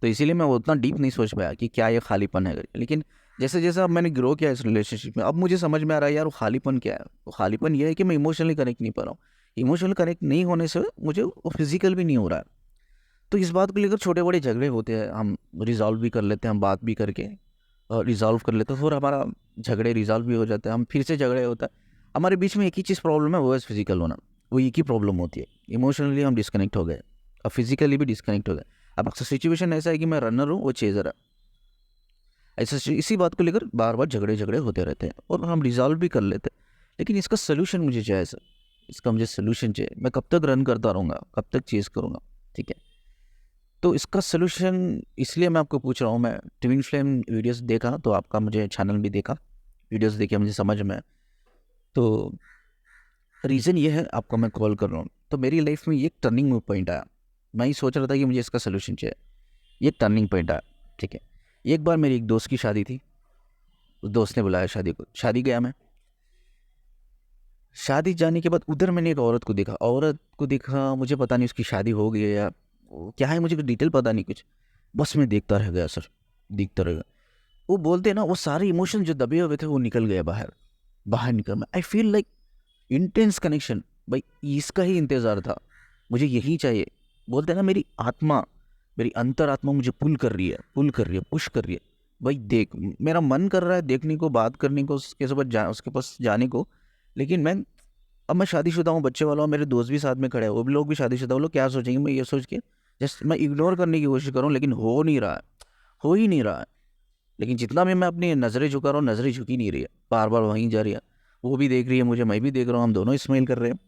[SPEAKER 1] तो इसीलिए मैं उतना डीप नहीं सोच पाया कि क्या ये खालीपन है। लेकिन जैसे जैसे अब मैंने ग्रो किया इस रिलेशनशिप में, अब मुझे समझ में आ रहा है यार वो खालीपन क्या है। वो खालीपन ये है कि मैं इमोशनली कनेक्ट नहीं पा रहा हूँ, इमोशनल कनेक्ट नहीं होने से मुझे वो फिजिकल भी नहीं हो रहा है। तो इस बात को लेकर छोटे बड़े झगड़े होते हैं, हम रिजॉल्व भी कर लेते हैं, हम बात भी करके रिजॉल्व कर लेते हैं, फिर हमारा झगड़े रिजॉल्व भी हो जाते हैं, हम फिर से झगड़े होता है। हमारे बीच में एक ही चीज़ प्रॉब्लम है, वो है फिजिकल होना, वो एक ही प्रॉब्लम होती है। इमोशनली हम डिस्कनेक्ट हो गए और फिजिकली भी डिस्कनेक्ट हो गए। अब अक्सर सिचुएशन ऐसा है कि मैं रनर हूँ, वो चेजर है, ऐसा इसी बात को लेकर बार बार झगड़े झगड़े होते रहते हैं, और हम रिजॉल्व भी कर लेते हैं। लेकिन इसका सोल्यूशन मुझे चाहिए सर, इसका मुझे सोल्यूशन चाहिए। मैं कब तक रन करता रहूँगा, कब तक चेज़ करूँगा, ठीक है। तो इसका सोल्यूशन इसलिए मैं आपको पूछ रहा हूँ, मैं ट्विन फ्लेम वीडियोस देखा तो आपका मुझे चैनल भी देखा, वीडियोस देखे मुझे समझ में। तो रीज़न ये है, आपको मैं कॉल कर रहा हूँ। तो मेरी लाइफ में ये एक टर्निंग पॉइंट आया। मैं ही सोच रहा था कि मुझे इसका सोल्यूशन चाहिए। ये टर्निंग पॉइंट आया, ठीक है। एक बार मेरी एक दोस्त की शादी थी। उस दोस्त ने बुलाया शादी को, शादी गया मैं। शादी जाने के बाद उधर मैंने एक औरत को देखा। मुझे पता नहीं उसकी शादी हो गई है या क्या है, मुझे डिटेल पता नहीं कुछ। बस मैं देखता रह गया सर, देखता रह गया। वो बोलते हैं ना, वो सारे इमोशन जो दबे हुए थे वो निकल गए बाहर। बाहर निकल मैं, I feel like intense connection. भाई इसका ही इंतज़ार था, मुझे यही चाहिए। बोलते हैं ना, मेरी आत्मा, मेरी अंतरात्मा मुझे पुल कर रही है, पुश कर रही है। भाई देख, मेरा मन कर रहा है देखने को, बात करने को, उसके पास जाने को। लेकिन अब मैं शादीशुदा हूँ, बच्चे वाला हूँ, मेरे दोस्त भी साथ में खड़े हैं, वो भी लोग भी शादीशुदा। वो लोग क्या सोचेंगे, मैं ये सोच के जस्ट मैं इग्नोर करने की कोशिश करूँ, लेकिन हो नहीं रहा है, हो ही नहीं रहा है। लेकिन जितना भी मैं अपनी नज़रें झुका रहा हूँ, नज़रें झुकी नहीं रही है, बार बार वहीं जा रही है। वो भी देख रही है मुझे, मैं भी देख रहा हूँ, हम दोनों स्माइल कर रहे हैं।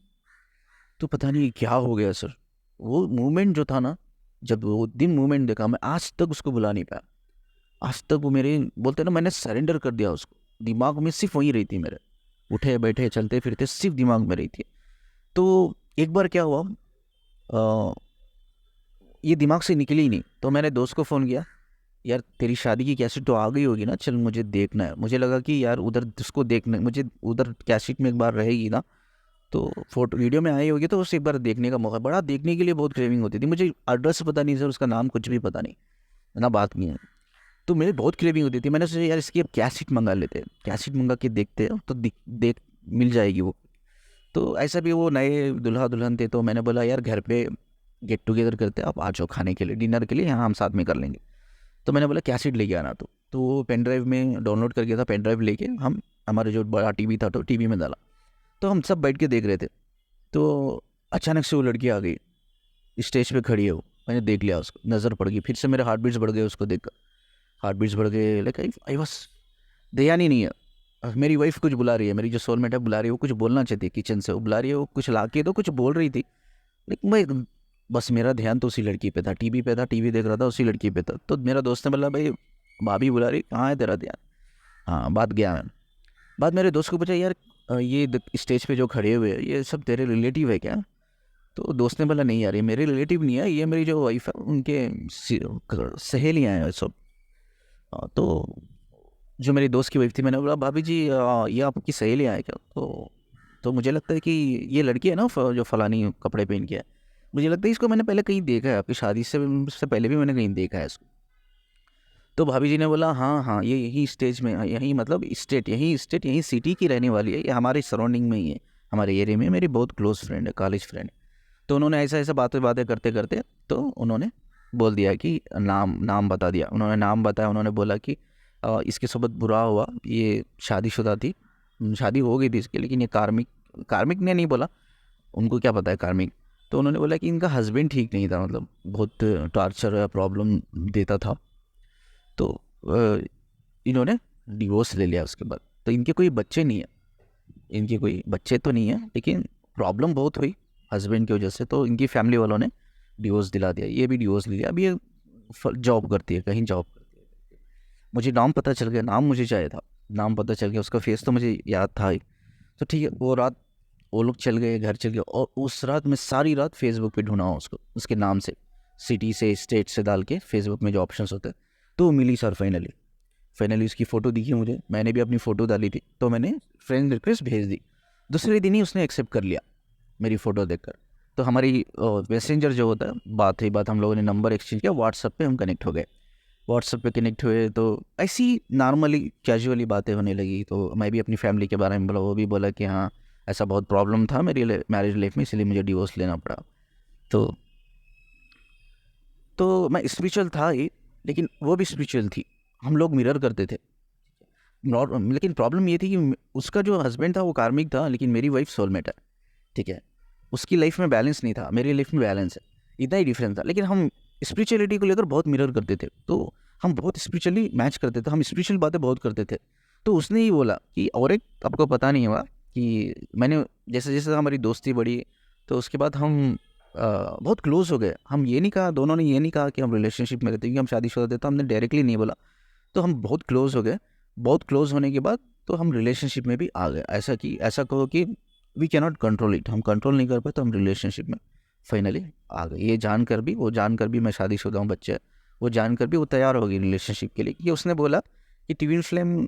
[SPEAKER 1] तो पता नहीं क्या हो गया सर। वो मूवमेंट जो था ना, जब वो दिन मूवमेंट देखा, मैं आज तक उसको भुला नहीं पाया। आज तक वो मेरे, बोलते हैं ना, मैंने सरेंडर कर दिया उसको। दिमाग में सिर्फ वही रही थी मेरे, उठे बैठे चलते फिरते सिर्फ दिमाग में रही थी। तो एक बार क्या हुआ, अ, ये दिमाग से निकली ही नहीं। तो मैंने दोस्त को फ़ोन किया, यार तेरी शादी की कैसेट तो आ गई होगी ना, चल मुझे देखना है। मुझे लगा कि यार उधर उसको देखना, मुझे उधर कैसेट में एक बार रहेगी ना, तो फोटो वीडियो में आई होगी, तो उसे एक बार देखने का मौका, बड़ा देखने के लिए बहुत क्रेविंग होती थी। मुझे एड्रेस पता नहीं सर, उसका नाम कुछ भी पता नहीं, ना बात नहीं है। तो मेरी बहुत क्रेविंग होती थी। मैंने सोचा यार इसकी अब कैसेट मंगा लेते हैं, कैसेट मंगा के देखते हैं, तो देख मिल जाएगी वो। तो ऐसा भी वो नए दुल्हा दुल्हन थे, तो मैंने बोला यार घर पे गेट टुगेदर करते हैं, आप आ जाओ खाने के लिए, डिनर के लिए, यहाँ हम साथ में कर लेंगे। तो मैंने बोला कैसेट लेके आना। तो वो पेन ड्राइव में डाउनलोड कर गया था। पेन ड्राइव लेके हम, हमारे जो बड़ा टीवी था, तो टीवी में डाला। तो हम सब बैठ के देख रहे थे। तो अचानक से वो लड़की आ गई, स्टेज पे खड़ी है वो। मैंने देख लिया उसको, नज़र पड़ गई, फिर से मेरे हार्ट बीट्स बढ़ गए उसको देख कर। हार्ट बीट्स बढ़ गए, लाइक आई बस ध्यान ही नहीं है। मेरी वाइफ कुछ बुला रही है, मेरी जो सोलमेट है बुला रही है, वो कुछ बोलना चाहती है किचन से, वो बुला रही है, वो कुछ ला के तो कुछ बोल रही थी। लेकिन मैं, बस मेरा ध्यान तो उसी लड़की पे था, टीवी पे था, टीवी देख रहा था, उसी लड़की पे था। तो मेरा दोस्त ने बोला, भाई भाभी बुला रही, कहाँ है तेरा ध्यान? हाँ, बात गया मैं। बात मेरे दोस्त को पूछा, यार ये स्टेज पे जो खड़े हुए हैं, ये सब तेरे रिलेटिव है क्या? तो दोस्त ने बोला, नहीं यार ये मेरे रिलेटिव नहीं है, ये मेरी जो वाइफ है उनके सहेलियाँ हैं सब। तो जो मेरी दोस्त की वाइफ थी, मैंने बोला, भाभी जी ये आपकी सहेलियाँ हैं क्या? तो मुझे लगता है कि ये लड़की है ना, जो फलानी कपड़े पहन के है, मुझे लगता है इसको मैंने पहले कहीं देखा है, आपकी शादी से पहले भी मैंने कहीं देखा है इसको। तो भाभी जी ने बोला, हाँ हाँ, ये यही स्टेज में, यही मतलब स्टेट यही सिटी की रहने वाली है, ये हमारे सराउंडिंग में ही है, हमारे एरिया में मेरी बहुत क्लोज फ्रेंड है, कॉलेज फ्रेंड। तो उन्होंने ऐसा ऐसा बातें बातें करते करते, तो उन्होंने बोल दिया कि नाम नाम बता दिया। उन्होंने नाम बताया, उन्होंने बोला कि इसके साथ बुरा हुआ, ये शादीशुदा थी, शादी हो गई थी इसकी, लेकिन ये कार्मिक, कार्मिक ने नहीं बोला, उनको क्या पता है कार्मिक। तो उन्होंने बोला कि इनका हस्बैंड ठीक नहीं था, मतलब बहुत टॉर्चर या प्रॉब्लम देता था। तो इन्होंने डिवोर्स ले लिया उसके बाद। तो इनके कोई बच्चे नहीं है, इनके कोई बच्चे तो नहीं है, लेकिन प्रॉब्लम बहुत हुई हस्बैंड की वजह से। तो इनकी फैमिली वालों ने डिवोर्स दिला दिया, ये भी डिवोर्स ले लिया। अब ये जॉब करती है, कहीं जॉब करती है। मुझे नाम पता चल गया, नाम मुझे चाहिए था, नाम पता चल गया, उसका फेस तो मुझे याद था ही। तो ठीक है, वो रात वो लोग चल गए, घर चल गए, और उस रात मैं सारी रात फेसबुक पे ढूंढा हूँ उसको, उसके नाम से, सिटी से स्टेट से डाल के फेसबुक में जो ऑप्शंस होते हैं। तो मिली सर, फाइनली उसकी फ़ोटो दिखी मुझे, मैंने भी अपनी फ़ोटो डाली थी, तो मैंने फ्रेंड रिक्वेस्ट भेज दी। दूसरे दिन ही उसने एक्सेप्ट कर लिया मेरी फ़ोटो देखकर। तो हमारी मैसेंजर जो होता है, बात हुई, बात हम लोगों ने नंबर एक्सचेंज किया, व्हाट्सअप पे हम कनेक्ट हो गए। व्हाट्सअप पे कनेक्ट हुए तो ऐसी नॉर्मली कैजुअली बातें होने लगी। तो मैं भी अपनी फैमिली के बारे में बोला, वो भी बोला कि हाँ ऐसा बहुत प्रॉब्लम था मेरी मैरिज लाइफ में, इसलिए मुझे डिवोर्स लेना पड़ा। तो मैं स्पिरिचुअल था ही, लेकिन वो भी स्पिरिचुअल थी, हम लोग मिरर करते थे। लेकिन प्रॉब्लम ये थी कि उसका जो हस्बैंड था वो कार्मिक था, लेकिन मेरी वाइफ सोलमेट है, ठीक है। उसकी लाइफ में बैलेंस नहीं था, मेरी लाइफ में बैलेंस है, इतना ही डिफरेंस था। लेकिन हम स्पिरिचुअलिटी को लेकर बहुत मिरर करते थे, तो हम बहुत स्पिरिचुअली मैच करते थे, हम स्पिरिचुअल बातें बहुत करते थे। तो उसने ही बोला कि, और एक आपको पता नहीं हुआ कि मैंने, जैसे जैसे हमारी दोस्ती बढ़ी, तो उसके बाद हम बहुत क्लोज हो गए। हम ये नहीं कहा, दोनों ने ये नहीं कहा कि हम रिलेशनशिप में रहते, क्योंकि हम शादीशुदा थे, तो हमने डायरेक्टली नहीं बोला। तो हम बहुत क्लोज हो गए। बहुत क्लोज होने के बाद तो हम रिलेशनशिप में भी आ गए। ऐसा कहो कि we can not control it, हम कंट्रोल नहीं कर पाए तो हम रिलेशनशिप में फाइनली आ गए। ये जानकर भी, वो जानकर भी मैं शादीशुदा हूँ, बच्चे, वो जानकर भी वो तैयार हो गई रिलेशनशिप के लिए। कि उसने बोला कि ट्विन फ्लेम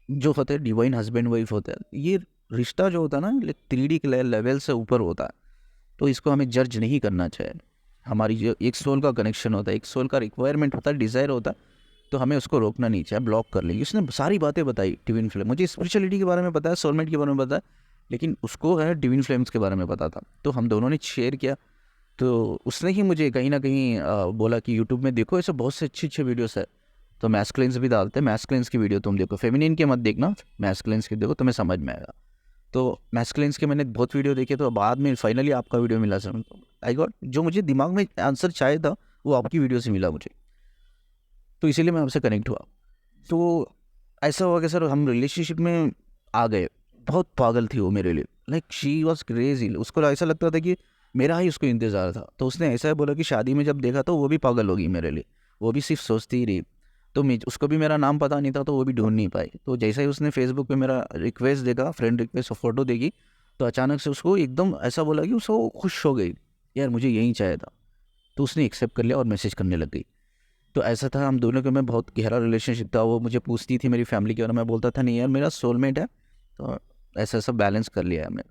[SPEAKER 1] जो होते हैं डिवाइन हस्बैंड वाइफ होता है, ये रिश्ता जो होता है ना 3D के लेवल से ऊपर होता है, तो इसको हमें जज नहीं करना चाहिए। हमारी जो एक सोल का कनेक्शन होता है, एक सोल का रिक्वायरमेंट होता है, डिज़ायर होता है, तो हमें उसको रोकना नहीं चाहिए, ब्लॉक कर लेंगे। उसने सारी बातें बताई ट्विन फ्लेम, मुझे स्पिरिचुअलिटी के बारे में पता है, सोलमेट के बारे में पता है, लेकिन उसको है ट्विन फ्लेम्स के बारे में पता था। तो हम दोनों ने शेयर किया, तो उसने ही मुझे कहीं ना कहीं बोला कि यूट्यूब में देखो ऐसे बहुत से अच्छे अच्छे वीडियोस है, तो मैस्कुलिन्स भी डालते हैं, मैस्कुलिन्स की वीडियो तुम देखो, फेमिनिन के मत देखना, मैस्कुलिन्स की देखो, तुम्हें समझ में आएगा। तो मैस्कुलिन्स के मैंने बहुत वीडियो देखे, तो बाद में फाइनली आपका वीडियो मिला सर। आई गॉट, जो मुझे दिमाग में आंसर चाहिए था वो आपकी वीडियो से मिला मुझे, तो इसीलिए मैं आपसे कनेक्ट हुआ। तो ऐसा हुआ कि सर हम रिलेशनशिप में आ गए। बहुत पागल थी वो मेरे लिए, लाइक शी वॉज क्रेजी। उसको ऐसा लगता था कि मेरा ही उसको इंतज़ार था। तो उसने ऐसा बोला कि शादी में जब देखा तो वो भी पागल होगी मेरे लिए, वो भी सिर्फ सोचती ही रही। तो उसको भी मेरा नाम पता नहीं था, तो वो भी ढूंढ नहीं पाई। तो जैसे ही उसने फेसबुक पे मेरा रिक्वेस्ट देखा, फ्रेंड रिक्वेस्ट और फोटो देखी, तो अचानक से उसको एकदम ऐसा बोला कि उसको खुश हो गई, यार मुझे यही चाहिए था। तो उसने एक्सेप्ट कर लिया और मैसेज करने लग गई। तो ऐसा था, हम दोनों के में बहुत गहरा रिलेशनशिप था। वो मुझे पूछती थी मेरी फैमिली के बारे में, मैं बोलता था नहीं यार मेरा सोलमेट है। तो ऐसा सब बैलेंस कर लिया है हमने।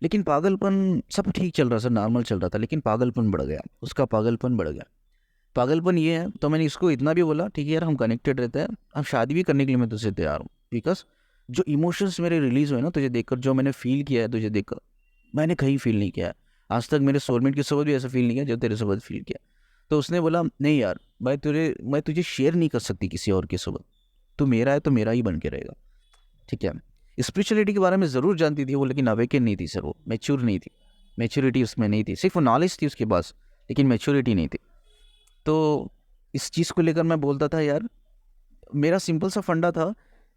[SPEAKER 1] लेकिन पागलपन सब ठीक चल रहा था, नॉर्मल चल रहा था, लेकिन पागलपन बढ़ गया, उसका पागलपन बढ़ गया। पागलपन ये है, तो मैंने इसको इतना भी बोला, ठीक है यार हम कनेक्टेड रहते हैं, हम शादी भी करने के लिए मैं तुझसे तैयार हूँ। बिकॉज जो इमोशंस मेरे रिलीज़ हुए ना तुझे देखकर, जो मैंने फील किया है तुझे देखकर, मैंने कहीं फील नहीं किया है आज तक। मेरे सोलमेट के साथ भी ऐसा फील नहीं किया जो तेरे साथ फील किया। तो उसने बोला नहीं यार मैं तुझे शेयर नहीं कर सकती किसी और के साथ, तू मेरा है तो मेरा ही बन के रहेगा, ठीक है। स्पिरिचुअलिटी के बारे में ज़रूर जानती थी वो, लेकिन अवेकन नहीं थी सर, वो मैच्योर नहीं थी, मैच्योरिटी उसमें नहीं थी। सिर्फ नॉलेज थी उसके पास, लेकिन मैच्योरिटी नहीं थी। तो इस चीज़ को लेकर मैं बोलता था यार, मेरा सिंपल सा फंडा था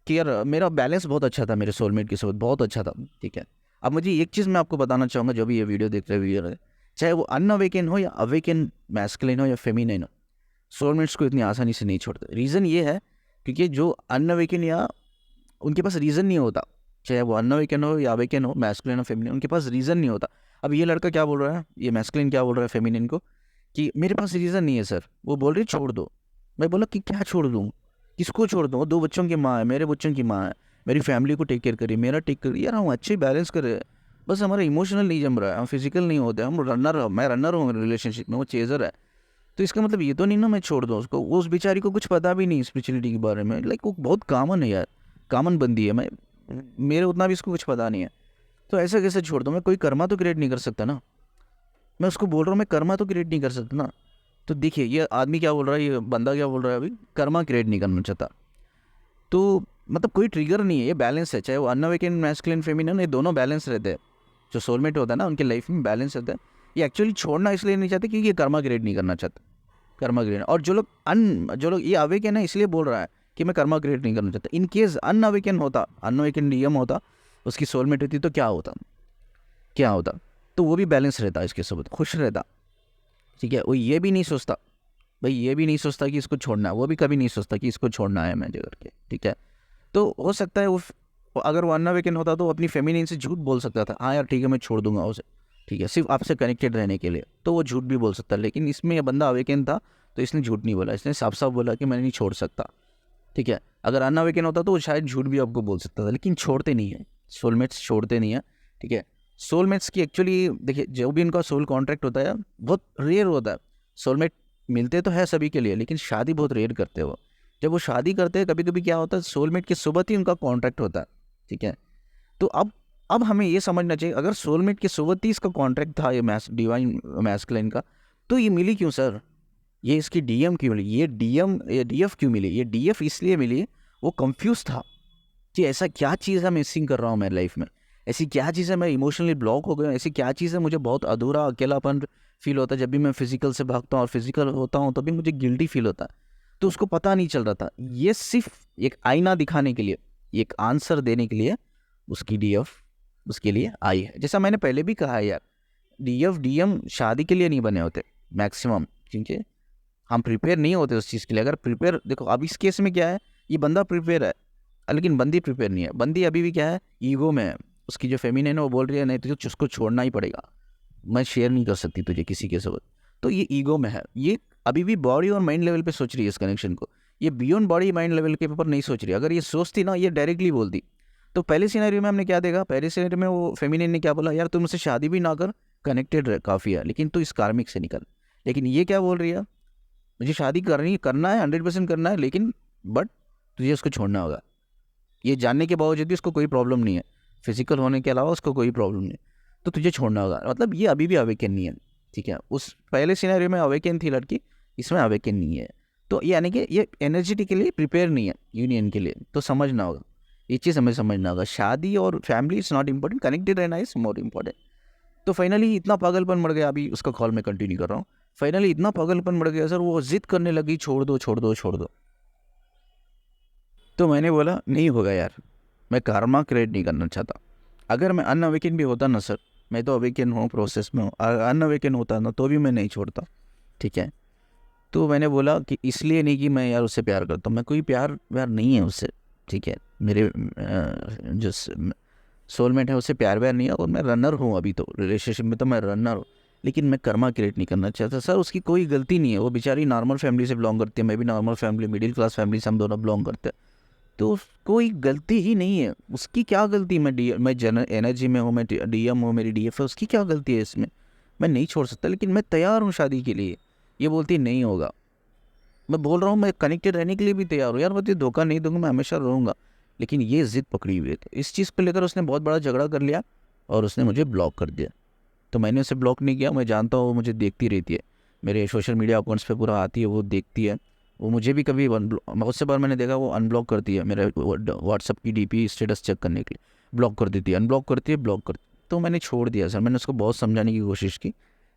[SPEAKER 1] कि यार मेरा बैलेंस बहुत अच्छा था मेरे सोलमेट के साथ, बहुत अच्छा था, ठीक है। अब मुझे एक चीज़ मैं आपको बताना चाहूँगा, जो भी ये वीडियो देख रहे व्यूअर है, चाहे वो अनअवेकन हो या अवेकन, मैस्कुलिन हो या फेमिनिन हो, सोलमेट्स को इतनी आसानी से नहीं छोड़ते। रीज़न ये है क्योंकि जो अनअवेकन या उनके पास रीज़न नहीं होता, चाहे वो अनअवेकन हो या अवेकन हो, मैस्कुलिन हो फेमिनिन, उनके पास रीज़न नहीं होता। अब ये लड़का क्या बोल रहा है, ये मैस्कुलिन क्या बोल रहा है फेमिनिन को कि मेरे पास रीज़न नहीं है सर, वो बोल रही छोड़ दो। मैं बोला कि क्या छोड़ दूँ, किसको छोड़ दूँ, 2 बच्चों की माँ है, मेरे बच्चों की माँ है, मेरी फैमिली को टेक केयर करिए, मेरा टेक करिए यार, हम अच्छे बैलेंस कर रहे हैं, बस हमारा इमोशनल नहीं जम रहा है, हम फिजिकल नहीं होते, हम रनर, मैं रनर हूँ रिलेशनशिप में, वो चेजर है। तो इसका मतलब ये तो नहीं ना मैं छोड़ दूँ उसको, वो उस बेचारी को कुछ पता भी नहीं स्पिरिचुअलिटी के बारे में, लाइक वो बहुत कॉमन है यार, कॉमन बंदी है, मैं मेरे उतना भी इसको कुछ पता नहीं है। तो ऐसा कैसे छोड़ दूँ, मैं कोई कर्मा तो क्रिएट नहीं कर सकता ना, मैं उसको बोल रहा हूँ मैं कर्मा तो क्रिएट नहीं कर सकता ना। तो देखिए ये आदमी क्या बोल रहा है, ये बंदा क्या बोल रहा है, अभी कर्मा क्रिएट नहीं करना चाहता। तो मतलब कोई ट्रिगर नहीं है, ये बैलेंस है, चाहे वो अनअवेकन मैस्कुलिन फेमिनिन, ये दोनों बैलेंस रहते हैं। जो सोलमेट होता है ना उनके लाइफ में बैलेंस रहता है। ये एक्चुअली छोड़ना इसलिए नहीं चाहते क्योंकि ये कर्मा क्रिएट नहीं करना चाहता, कर्मा क्रिएट। और जो लोग ये अवेकन है इसलिए बोल रहा है कि मैं कर्मा क्रिएट नहीं करना चाहता। इन केस अनअवेकन होता, अनअवेकन डीएम होता, उसकी सोलमेट होती, तो क्या होता, क्या होता, तो वो भी बैलेंस रहता, इसके साथ खुश रहता, ठीक है। वो ये भी नहीं सोचता, भाई ये भी नहीं सोचता कि इसको छोड़ना है, वो भी कभी नहीं सोचता कि इसको छोड़ना है मैं जो करके, ठीक है। तो हो सकता है वो अगर वो अनअवेकन होता तो वो अपनी फेमिनिन से झूठ बोल सकता था, हाँ यार ठीक है मैं छोड़ दूंगा उसे, ठीक है, सिर्फ आपसे कनेक्टेड रहने के लिए, तो वो झूठ भी बोल सकता। लेकिन इसमें ये बंदा अवेकन था, तो इसने झूठ नहीं बोला, इसने साफ साफ बोला कि मैं नहीं छोड़ सकता, ठीक है। अगर अनअवेकन होता तो वो शायद झूठ भी आपको बोल सकता था, लेकिन छोड़ते नहीं है, सोलमेट्स छोड़ते नहीं है, ठीक है। सोलमेट्स की एक्चुअली देखिए, जो भी इनका सोल कॉन्ट्रैक्ट होता है बहुत रेयर होता है। सोलमेट मिलते तो है सभी के लिए, लेकिन शादी बहुत रेयर करते हैं वो। जब वो शादी करते हैं कभी कभी क्या होता है, सोलमेट के सुबह ही उनका कॉन्ट्रैक्ट होता है, ठीक है। तो अब हमें ये समझना चाहिए, अगर सोलमेट के सुबह ही इसका कॉन्ट्रैक्ट था ये डिवाइन मैस्कुलिन का, तो ये मिली क्यों सर, ये इसकी डीएम क्यों मिली, ये डीएफ क्यों मिली, ये डीएफ इसलिए मिली, वो कंफ्यूज था कि ऐसा क्या चीज़ है मिसिंग कर रहा हूँ मेरी लाइफ में, ऐसी क्या चीज़ है मैं इमोशनली ब्लॉक हो गया हूँ, ऐसी क्या चीज़ है मुझे बहुत अधूरा अकेलापन फील होता है जब भी मैं फिजिकल से भागता हूँ, और फिजिकल होता हूँ तभी मुझे गिल्टी फील होता है। तो उसको पता नहीं चल रहा था, ये सिर्फ एक आईना दिखाने के लिए, एक आंसर देने के लिए उसकी डीएफ उसके लिए आई है। जैसा मैंने पहले भी कहा है यार, डीएफ डीएम शादी के लिए नहीं बने होते मैक्सिमम, क्योंकि हम प्रिपेयर नहीं होते उस चीज़ के लिए। अगर प्रिपेयर, देखो अब इस केस में क्या है, ये बंदा प्रिपेयर है, लेकिन बंदी प्रिपेयर नहीं है। बंदी अभी भी क्या है, ईगो में है। उसकी जो फेमिनिन है वो बोल रही है नहीं तुझे उसको छोड़ना ही पड़ेगा, मैं शेयर नहीं कर सकती तुझे किसी के साथ। तो ये ईगो में है, ये अभी भी बॉडी और माइंड लेवल पे सोच रही है इस कनेक्शन को, ये बियॉन्ड बॉडी माइंड लेवल के ऊपर नहीं सोच रही। अगर ये सोचती ना, ये डायरेक्टली बोलती। तो पहले सिनेरियो में हमने क्या देखा, पहले सिनेरियो में वो फेमिनिन ने क्या बोला, यार तुम मुझसे शादी भी ना कर, कनेक्टेड रह काफ़ी है, लेकिन तू इस कार्मिक से निकल। लेकिन ये क्या बोल रही है, मुझे शादी करना है, 100% करना है, लेकिन बट तुझे उसको छोड़ना होगा। ये जानने के बावजूद भी उसको कोई प्रॉब्लम नहीं है, फिजिकल होने के अलावा उसको कोई प्रॉब्लम नहीं है, तो तुझे छोड़ना होगा। मतलब ये अभी भी अवेकन नहीं है, ठीक है। उस पहले सिनेरियो में अवेकन थी लड़की, इसमें अवेकन नहीं है। तो यानी कि ये एनर्जेटिकली प्रिपेयर नहीं है यूनियन के लिए। तो समझना होगा, ये चीज़ हमें समझना होगा, शादी और family is not important, connected रहना इज़ मोर इम्पोर्टेंट। तो फाइनली इतना पागलपन बढ़ गया, अभी उसका कॉल मैं कंटिन्यू कर रहा हूँ। फाइनली इतना पागलपन बढ़ गया सर, वो जिद करने लगी छोड़ दो छोड़ दो छोड़ दो। तो मैंने बोला नहीं होगा यार, मैं कारमा क्रिएट नहीं करना चाहता। अगर मैं अनअवेकन भी होता ना सर, मैं तो अवेकन हूँ, प्रोसेस में हूँ, अनअवेकन होता ना तो भी मैं नहीं छोड़ता, ठीक है। तो मैंने बोला कि इसलिए नहीं कि मैं यार उससे प्यार करता हूँ, मैं कोई प्यार व्यार नहीं है उससे, ठीक है। मेरे जो सोलमेट है उससे प्यार व्यार नहीं है, और मैं रनर हूँ अभी, तो रिलेशनशिप में तो मैं रनर हूँ। लेकिन मैं कर्मा क्रिएट नहीं करना चाहता सर, उसकी कोई गलती नहीं है, वो बेचारी नॉर्मल फैमिली से बिलोंग करती है, मैं भी normal family middle class family से हम दोनों बिलोंग करते हैं। तो कोई गलती ही नहीं है, उसकी क्या गलती, मैं जन एनर्जी में हूँ, मैं डीएम हूँ, मेरी डीएफ है, उसकी क्या गलती है इसमें। मैं नहीं छोड़ सकता, लेकिन मैं तैयार हूँ शादी के लिए। ये बोलती नहीं होगा, मैं बोल रहा हूँ मैं कनेक्टेड रहने के लिए भी तैयार हूँ यार, मैं तुझे धोखा नहीं दूंगा, मैं हमेशा रहूँगा। लेकिन ये जिद पकड़ी हुई है, तो इस चीज़ को लेकर उसने बहुत बड़ा झगड़ा कर लिया और उसने मुझे ब्लॉक कर दिया। तो मैंने उसे ब्लॉक नहीं किया, मैं जानता हूँ वो मुझे देखती रहती है, मेरे सोशल मीडिया अकाउंट्स पे पूरा आती है, वो देखती है। वो मुझे भी कभी बहुत से बार मैंने देखा वो अनब्लॉक करती है, मेरे व्हाट्सअप की डीपी स्टेटस चेक करने के लिए ब्लॉक कर देती है, अनब्लॉक करती है, ब्लॉक करती। तो मैंने छोड़ दिया सर, मैंने उसको बहुत समझाने की कोशिश की,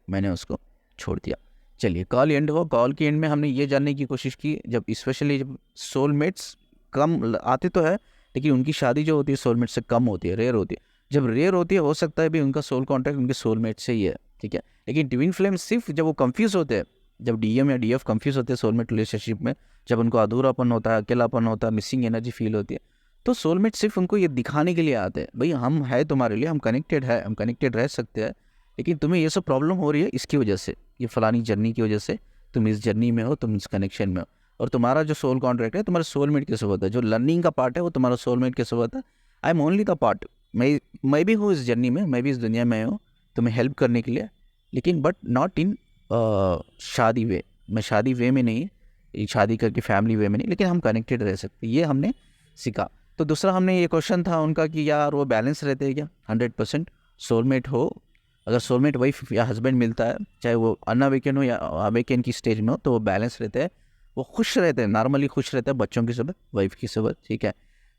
[SPEAKER 1] मैंने उसको छोड़ दिया। चलिए कॉल एंड हुआ, कॉल के एंड में हमने ये जानने की कोशिश की, जब स्पेशली जब सोलमेट्स आते तो है, लेकिन उनकी शादी जो होती है सोलमेट से कम होती है, रेयर होती है। जब रेयर होती है हो सकता है भी उनका सोल कॉन्ट्रैक्ट उनके सोलमेट से ही है, ठीक है। लेकिन ट्विन फ्लेम सिर्फ जब वो कंफ्यूज होते हैं, जब डीएम या डीएफ कंफ्यूज होते हैं सोलमेट रिलेशनशिप में, जब उनको अधूरापन होता है, अकेलापन होता है, मिसिंग एनर्जी फील होती है, तो सोलमेट सिर्फ उनको ये दिखाने के लिए आते हैं, भाई हम है तुम्हारे लिए, हम कनेक्टेड है, हम कनेक्टेड रह सकते हैं, लेकिन तुम्हें ये सब प्रॉब्लम हो रही है इसकी वजह से, ये फलानी जर्नी की वजह से तुम इस जर्नी में हो, तुम इस कनेक्शन में हो। और तुम्हारा जो सोल कॉन्ट्रैक्ट है तुम्हारे सोलमेट के साथ होता है, जो लर्निंग का पार्ट है वो तुम्हारा सोलमेट के साथ होता है। I am only the part, मैं भी हूँ इस जर्नी में, मैं भी इस दुनिया में हूँ तुम्हें हेल्प करने के लिए, लेकिन बट नॉट इन शादी वे, मैं शादी वे में नहीं, ये शादी करके फैमिली वे में नहीं, लेकिन हम कनेक्टेड रह सकते, ये हमने सीखा। तो दूसरा हमने ये क्वेश्चन था उनका कि यार वो बैलेंस रहते हैं क्या 100%, सोलमेट हो, अगर सोलमेट वाइफ या हस्बैंड मिलता है, चाहे वो अनअवेकन हो या अवेकन की स्टेज में हो, तो वो बैलेंस रहते हैं, वो खुश रहते हैं, नॉर्मली खुश रहते हैं बच्चों की सबक, वाइफ की सबक, ठीक है।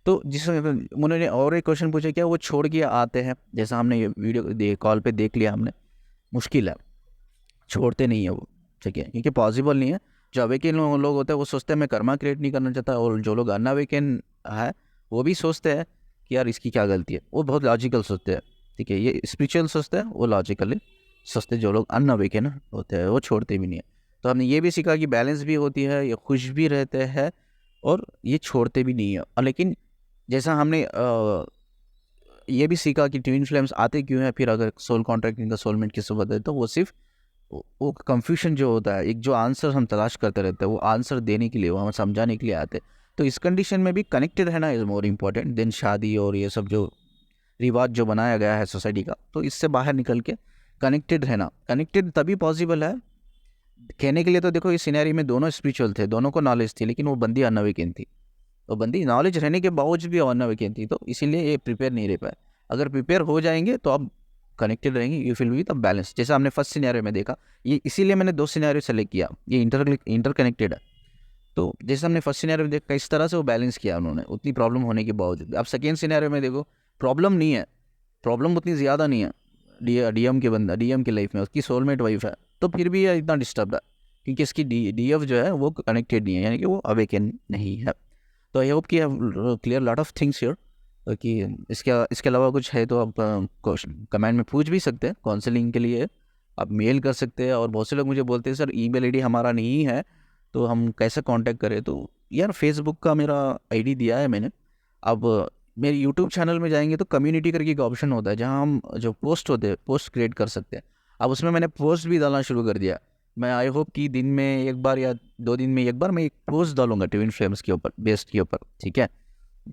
[SPEAKER 1] तो जिस उन्होंने और एक क्वेश्चन पूछा क्या वो छोड़ के आते हैं, जैसा हमने ये वीडियो कॉल पे देख लिया हमने, मुश्किल है, छोड़ते नहीं है वो, ठीक है, क्योंकि पॉसिबल नहीं है। जो अवेकन लोग होते हैं वो सोचते हैं मैं कर्मा क्रिएट नहीं करना चाहता, और जो लोग अनअवेकन है वो भी सोचते हैं कि यार इसकी क्या गलती है, वो बहुत लॉजिकल सोचते हैं, ठीक है। ये स्पिरिचुअल सोचते हैं, वो लॉजिकली सोचते हैं। जो लोग अनअवेकन होते हैं वो छोड़ते भी नहीं है। तो हमने ये भी सीखा कि बैलेंस भी होती है, ये खुश भी रहते हैं, और ये छोड़ते भी नहीं है। और लेकिन जैसा हमने ये भी सीखा कि ट्विन फ्लेम्स आते क्यों हैं, फिर अगर सोल कॉन्ट्रैक्ट इनका सोलमेट किस वक्त है, तो वो सिर्फ वो कंफ्यूजन जो होता है, एक जो आंसर हम तलाश करते रहते हैं, वो आंसर देने के लिए, वो हम समझाने के लिए आते हैं। तो इस कंडीशन में भी कनेक्टेड रहना इज़ मोर इम्पॉर्टेंट देन शादी और ये सब जो रिवाज जो बनाया गया है सोसाइटी का। तो इससे बाहर निकल के कनेक्टेड रहना, कनेक्टेड तभी पॉसिबल है। कहने के लिए तो देखो इस सिनेरियो में दोनों स्पिरिचुअल थे, दोनों को नॉलेज थी, लेकिन वो बंदी अनअवेकन थी, तो बंदी नॉलेज रहने के बावजूद भी अनअवेकन थी, तो इसीलिए ये प्रिपेयर नहीं रह पाए। अगर प्रिपेयर हो जाएंगे तो आप कनेक्टेड रहेंगे, you will be the balance, जैसा हमने फर्स्ट सिनेरियो में देखा। ये इसीलिए मैंने दो सिनेरियो सेलेक्ट किया, ये इंटरकनेक्टेड है। तो जैसे हमने फर्स्ट सिनेरियो में देखा, इस तरह से वो बैलेंस किया उन्होंने, उतनी प्रॉब्लम होने के बावजूद। अब सेकेंड सिनेरियो में देखो, प्रॉब्लम नहीं है, प्रॉब्लम उतनी ज़्यादा नहीं है, डीएम के बंदा, डीएम की लाइफ में उसकी सोलमेट वाइफ है, तो फिर भी ये इतना डिस्टर्ब है क्योंकि इसकी डीएफ जो है वो कनेक्टेड नहीं है, यानी कि वो अवेकन नहीं है। तो आई होप कि clear lot of things here, कि इसके अलावा कुछ है तो आप कमेंट में पूछ भी सकते हैं, काउंसलिंग के लिए आप मेल कर सकते हैं। और बहुत से लोग मुझे बोलते हैं सर ईमेल आईडी हमारा नहीं है, तो हम कैसे कांटेक्ट करें। तो यार फेसबुक का मेरा आईडी दिया है मैंने, अब मेरे यूट्यूब चैनल में जाएंगे तो कम्युनिटी करके एक ऑप्शन होता है जहाँ हम जो पोस्ट होते हैं पोस्ट क्रिएट कर सकते हैं। अब उसमें मैंने पोस्ट भी डालना शुरू कर दिया। मैं आई होप कि दिन में एक बार या 2 दिन में एक बार मैं एक पोस्ट डालूंगा ट्विन फ्लेम्स के ऊपर, बेस्ट के ऊपर, ठीक है।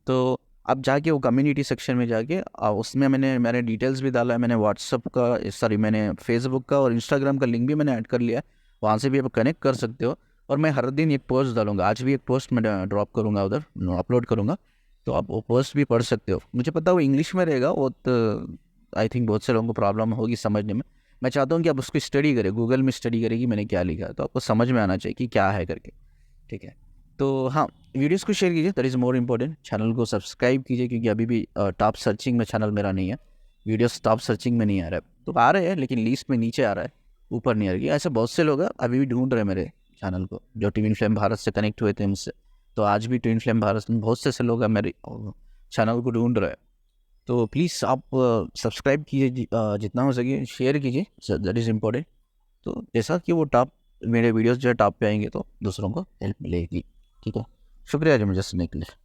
[SPEAKER 1] तो अब जाके वो कम्युनिटी सेक्शन में जाके उसमें मैंने डिटेल्स भी डाला है। मैंने व्हाट्सअप का, सॉरी, मैंने फेसबुक का और इंस्टाग्राम का लिंक भी मैंने ऐड कर लिया है। वहाँ से भी आप कनेक्ट कर सकते हो। और मैं हर दिन एक पोस्ट डालूंगा। आज भी एक पोस्ट मैं ड्रॉप करूँगा, उधर अपलोड करूँगा। तो आप वो पोस्ट भी पढ़ सकते हो। मुझे पता है वो इंग्लिश में रहेगा, वो तो आई थिंक बहुत से लोगों को प्रॉब्लम होगी समझने में। मैं चाहता हूँ कि आप उसको स्टडी करें, गूगल में स्टडी करें कि मैंने क्या लिखा है, तो आपको समझ में आना चाहिए कि क्या है करके, ठीक है। तो हाँ, वीडियोस को शेयर कीजिए, that is more important. Channel को सब्सक्राइब कीजिए क्योंकि अभी भी टॉप सर्चिंग में चैनल मेरा नहीं है। वीडियोस टॉप सर्चिंग में नहीं आ रहा है, तो आ रहे हैं लेकिन लिस्ट में नीचे आ रहा है, ऊपर नहीं आ रही है। ऐसे बहुत से लोग हैं अभी भी ढूंढ रहे हैं मेरे चैनल को, जो ट्विन फ्लेम भारत से कनेक्ट हुए थे मुझसे। तो आज भी ट्विन फ्लेम भारत में बहुत से ऐसे लोग हैं मेरे चैनल को ढूंढ रहे हैं। तो प्लीज़ आप सब्सक्राइब कीजिए, जितना हो सके शेयर कीजिए, दैट इज़ इम्पोर्टेंट। तो जैसा कि वो टॉप, मेरे वीडियोस जो है टॉप पे आएंगे तो दूसरों को हेल्प मिलेगी, ठीक है। शुक्रिया जी मुझे सुनने के लिए।